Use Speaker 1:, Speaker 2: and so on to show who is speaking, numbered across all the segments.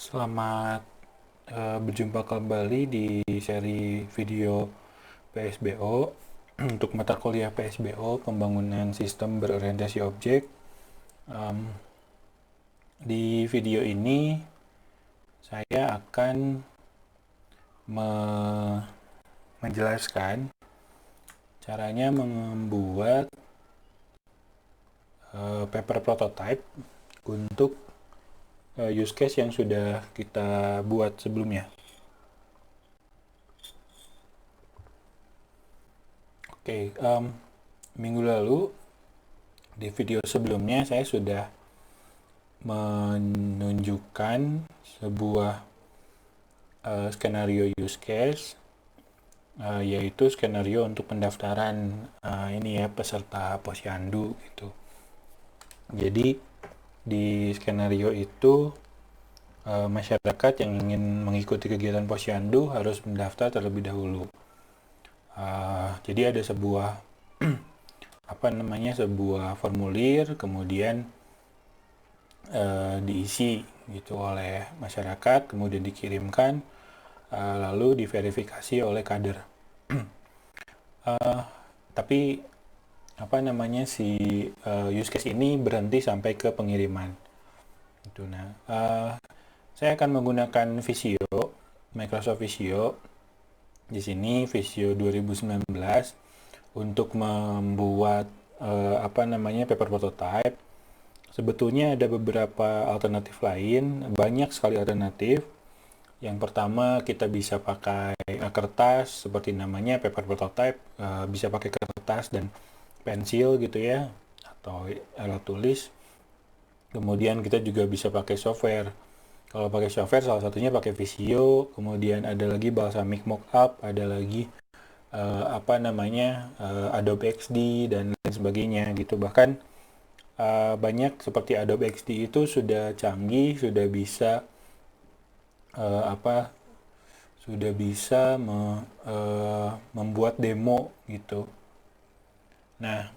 Speaker 1: Selamat berjumpa kembali di seri video PSBO untuk mata kuliah PSBO Pembangunan Sistem Berorientasi Objek. Di video ini saya akan menjelaskan caranya membuat paper prototype untuk use case yang sudah kita buat sebelumnya. Oke, minggu lalu di video sebelumnya saya sudah menunjukkan sebuah skenario use case, yaitu skenario untuk pendaftaran peserta Posyandu gitu. Jadi di skenario itu masyarakat yang ingin mengikuti kegiatan Posyandu harus mendaftar terlebih dahulu. Jadi ada sebuah sebuah formulir, kemudian diisi gitu oleh masyarakat, kemudian dikirimkan, lalu diverifikasi oleh kader. Tapi use case ini berhenti sampai ke pengiriman. Itu. Nah, saya akan menggunakan Visio, Microsoft Visio. Di sini Visio 2019 untuk membuat paper prototype. Sebetulnya ada beberapa alternatif lain, banyak sekali alternatif. Yang pertama, kita bisa pakai kertas seperti namanya paper prototype, bisa pakai kertas dan pensil gitu ya, atau alat tulis. Kemudian kita juga bisa pakai software. Kalau pakai software, salah satunya pakai Visio, kemudian ada lagi Balsamiq Mockup, ada lagi Adobe XD dan lain sebagainya gitu. Bahkan banyak seperti Adobe XD itu sudah canggih, sudah bisa membuat demo gitu. Nah,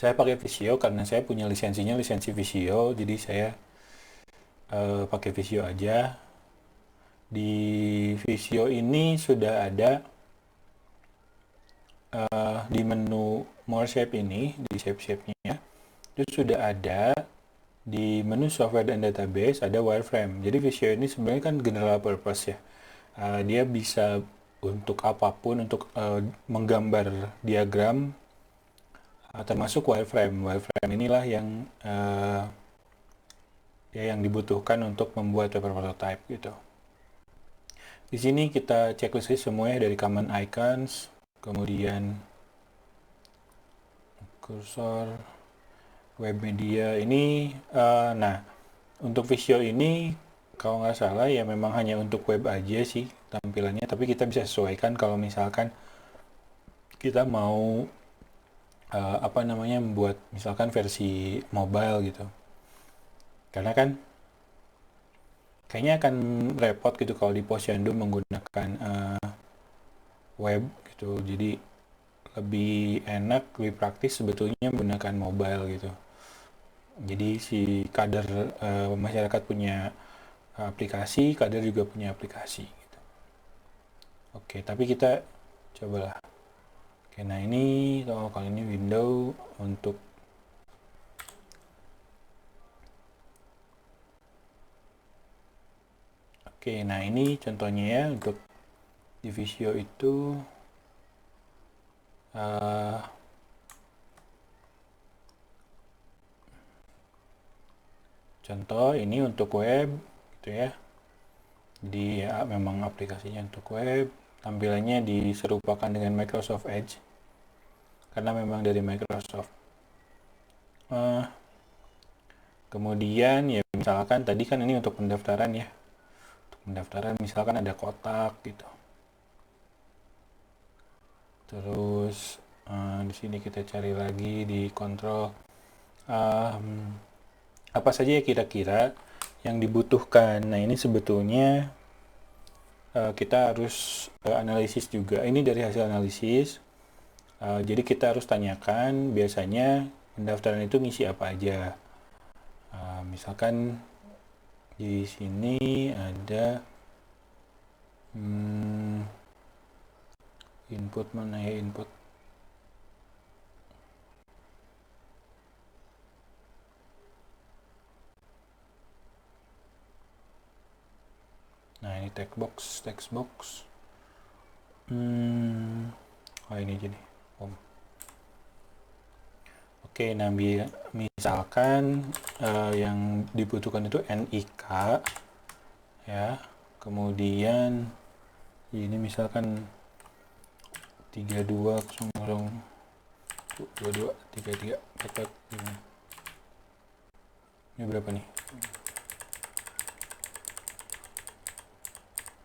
Speaker 1: saya pakai Visio karena saya punya lisensi Visio, jadi saya pakai Visio aja. Di Visio ini sudah ada di menu More Shape ini, di shape-nya, itu sudah ada di menu Software dan Database ada wireframe. Jadi Visio ini sebenarnya kan general purpose ya. Dia bisa untuk apapun, untuk menggambar diagram, termasuk wireframe. Wireframe inilah yang dibutuhkan untuk membuat paper prototype gitu. Di sini kita checklist semuanya dari common icons, kemudian kursor, web media ini. Nah, untuk Visio ini kalau nggak salah ya memang hanya untuk web aja sih tampilannya, tapi kita bisa sesuaikan kalau misalkan kita mau membuat misalkan versi mobile gitu. Karena kan kayaknya akan repot gitu kalau di Posyandu menggunakan web gitu. Jadi lebih enak, lebih praktis sebetulnya menggunakan mobile gitu. Jadi si kader masyarakat punya aplikasi, kader juga punya aplikasi gitu. Oke, tapi kita cobalah. Oke, nah ini kali ini window untuk Oke, nah ini contohnya ya untuk di Visio itu contoh ini untuk web gitu ya. Jadi ya memang aplikasinya untuk web, tampilannya diserupakan dengan Microsoft Edge karena memang dari Microsoft. Kemudian ya misalkan tadi kan ini untuk pendaftaran ya. Untuk pendaftaran misalkan ada kotak gitu. Terus di sini kita cari lagi di kontrol apa saja ya kira-kira yang dibutuhkan. Nah ini sebetulnya kita harus analisis juga. Ini dari hasil analisis. Jadi kita harus tanyakan biasanya pendaftaran itu ngisi apa aja. Misalkan Di sini ada input, mana ya input? Nah, ini text box. Oh, ini jadi home. Oke, nah misalkan yang dibutuhkan itu NIK ya. Kemudian ini misalkan 3200223344. Ini berapa nih?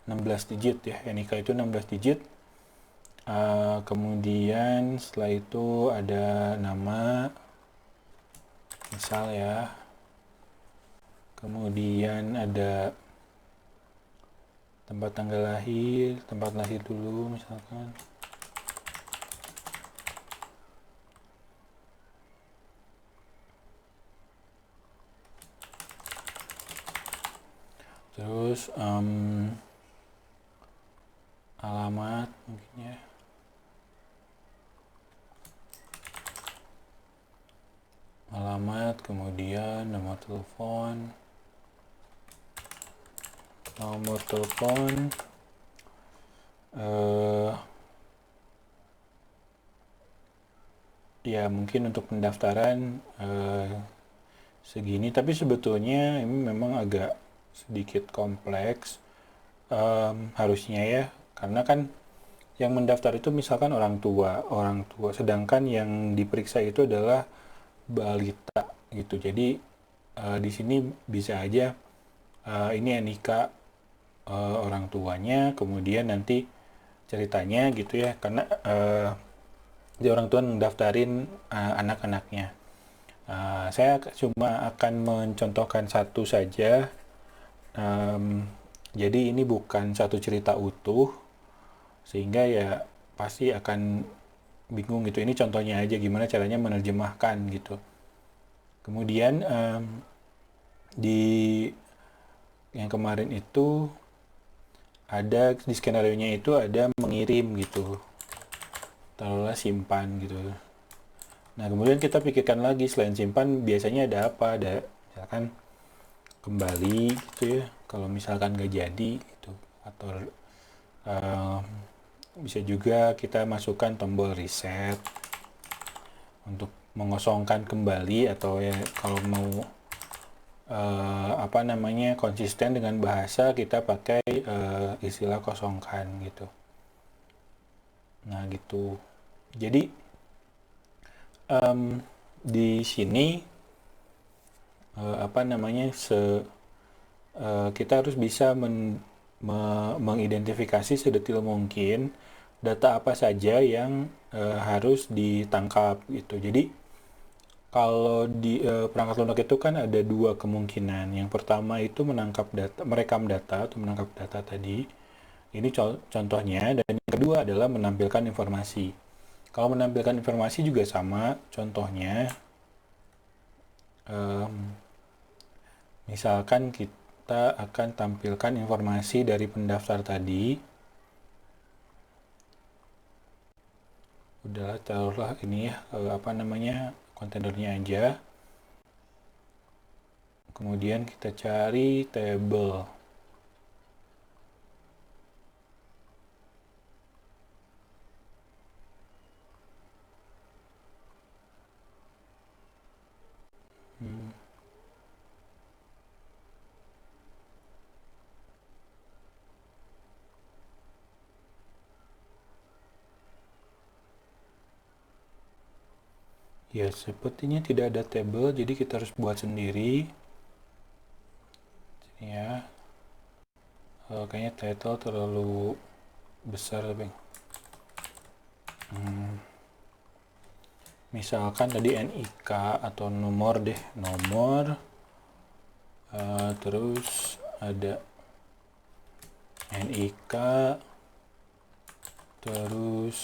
Speaker 1: 16 digit ya, NIK itu 16 digit. Kemudian setelah itu ada nama, misal ya. Kemudian ada tempat tanggal lahir, tempat lahir dulu misalkan. Terus alamat mungkin ya. Alamat, kemudian nomor telepon. Ya mungkin untuk pendaftaran segini, tapi sebetulnya ini memang agak sedikit kompleks harusnya ya, karena kan yang mendaftar itu misalkan orang tua, sedangkan yang diperiksa itu adalah balita gitu. Jadi di sini bisa aja ini NIK orang tuanya, kemudian nanti ceritanya gitu ya, karena dia orang tua mendaftarin anak-anaknya. Saya cuma akan mencontohkan satu saja. Jadi ini bukan satu cerita utuh, sehingga ya pasti akan bingung gitu. Ini contohnya aja gimana caranya menerjemahkan gitu. Kemudian di yang kemarin itu ada di skenario-nya itu ada mengirim gitu, taruhlah simpan gitu. Nah kemudian kita pikirkan lagi, selain simpan biasanya ada apa, ada misalkan kembali gitu ya, kalau misalkan nggak jadi gitu, atau bisa juga kita masukkan tombol reset untuk mengosongkan kembali, atau ya kalau mau konsisten dengan bahasa, kita pakai istilah kosongkan gitu. Nah gitu. Jadi di sini kita harus bisa mengidentifikasi sedetil mungkin data apa saja yang harus ditangkap gitu. Jadi kalau di perangkat lunak itu kan ada dua kemungkinan. Yang pertama itu merekam data atau menangkap data tadi. Ini contohnya. Dan yang kedua adalah menampilkan informasi. Kalau menampilkan informasi juga sama. Contohnya, misalkan kita akan tampilkan informasi dari pendaftar tadi. Udah taruhlah ini ya, kontainernya aja. Kemudian kita cari table. Ya, sepertinya tidak ada table, jadi kita harus buat sendiri. Sini ya. Kayaknya title terlalu besar tapi. Misalkan tadi NIK atau nomor deh, nomor. Terus ada NIK, terus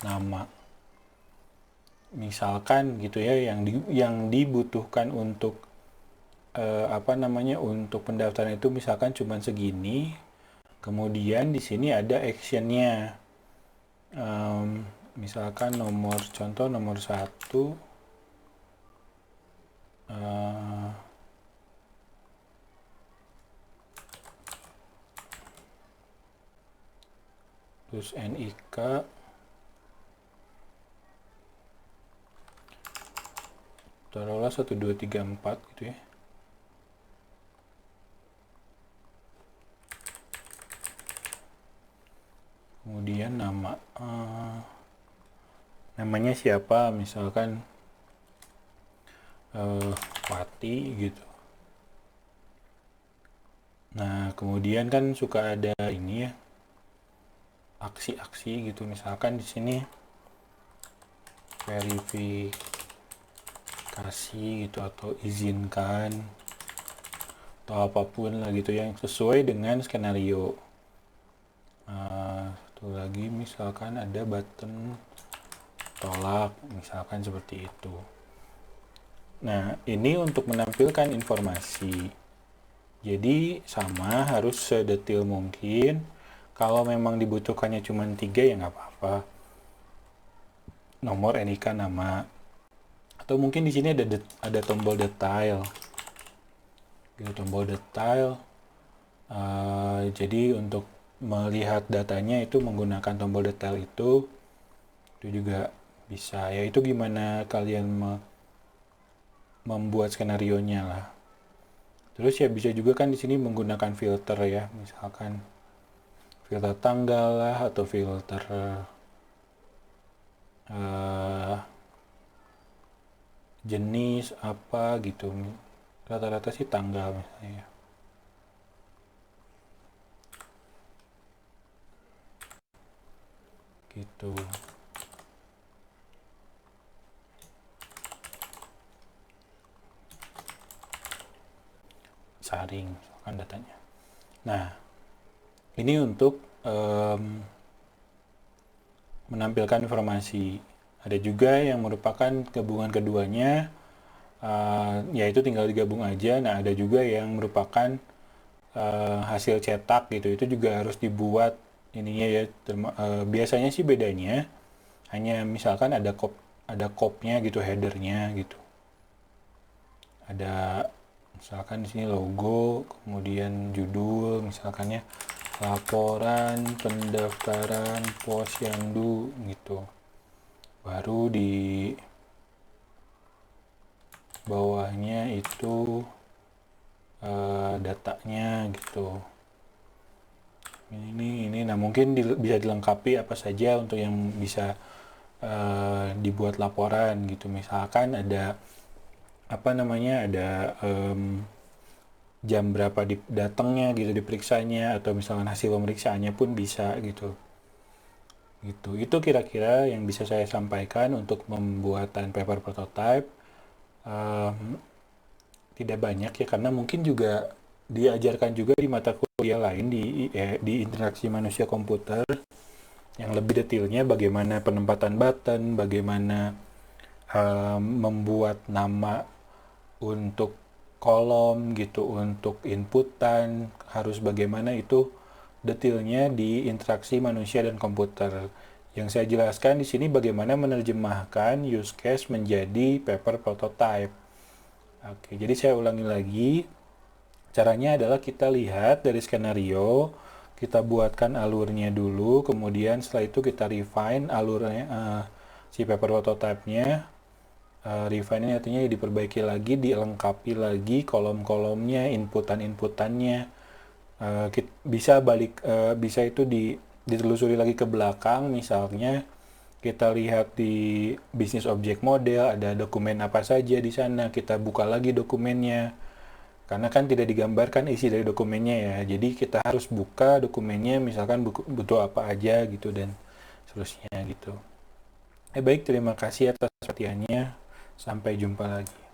Speaker 1: nama. Misalkan gitu ya, yang dibutuhkan untuk apa namanya, untuk pendaftaran itu misalkan cuma segini, kemudian di sini ada actionnya. Misalkan contoh nomor 1, terus NIK, taruhlah 1, 2, 3, 4 gitu ya. Kemudian namanya siapa, misalkan Wati gitu. Nah, kemudian kan suka ada ini ya, aksi-aksi gitu. Misalkan di sini verifikasi gitu, atau izinkan, atau apapun lah gitu yang sesuai dengan skenario. Satu lagi misalkan ada button tolak, misalkan seperti itu. Nah, ini untuk menampilkan informasi. Jadi sama, harus sedetil mungkin. Kalau memang dibutuhkannya cuma 3 ya nggak apa-apa. Nomor, NIK, nama. Atau mungkin di sini ada tombol detail. Gitu, tombol detail. Jadi untuk melihat datanya itu menggunakan tombol detail itu juga bisa. Ya itu gimana kalian membuat skenarionya lah. Terus ya bisa juga kan di sini menggunakan filter ya, misalkan filter tanggal lah, atau filter jenis apa gitu. Rata-rata sih tanggal misalnya. Gitu. Saring misalkan datanya. Nah, ini untuk menampilkan informasi. Ada juga yang merupakan gabungan keduanya, yaitu tinggal digabung aja. Nah, ada juga yang merupakan hasil cetak gitu. Itu juga harus dibuat ininya ya. Biasanya sih bedanya hanya misalkan ada kopnya gitu, headernya gitu. Ada misalkan di sini logo, kemudian judul, misalkannya laporan pendaftaran posyandu gitu. Baru di bawahnya itu datanya gitu. Ini nah mungkin bisa dilengkapi apa saja untuk yang bisa dibuat laporan gitu. Misalkan ada apa namanya, ada jam berapa datangnya gitu, diperiksanya, atau misalkan hasil pemeriksaannya pun bisa gitu. Itu kira-kira yang bisa saya sampaikan untuk pembuatan paper prototype. Tidak banyak ya, karena mungkin juga diajarkan juga di mata kuliah lain di interaksi manusia komputer, yang lebih detailnya bagaimana penempatan button, bagaimana membuat nama untuk kolom gitu, untuk inputan harus bagaimana, itu detailnya di interaksi manusia dan komputer. Yang saya jelaskan di sini bagaimana menerjemahkan use case menjadi paper prototype. Oke, jadi saya ulangi lagi. Caranya adalah kita lihat dari skenario, kita buatkan alurnya dulu, kemudian setelah itu kita refine alurnya, si paper prototype-nya. Refine-nya artinya diperbaiki lagi, dilengkapi lagi kolom-kolomnya, inputan-inputannya. Bisa itu ditelusuri lagi ke belakang, misalnya kita lihat di bisnis object model ada dokumen apa saja di sana, kita buka lagi dokumennya. Karena kan tidak digambarkan isi dari dokumennya ya. Jadi kita harus buka dokumennya, misalkan butuh apa aja gitu dan seterusnya gitu. Baik, terima kasih atas perhatiannya. Sampai jumpa lagi.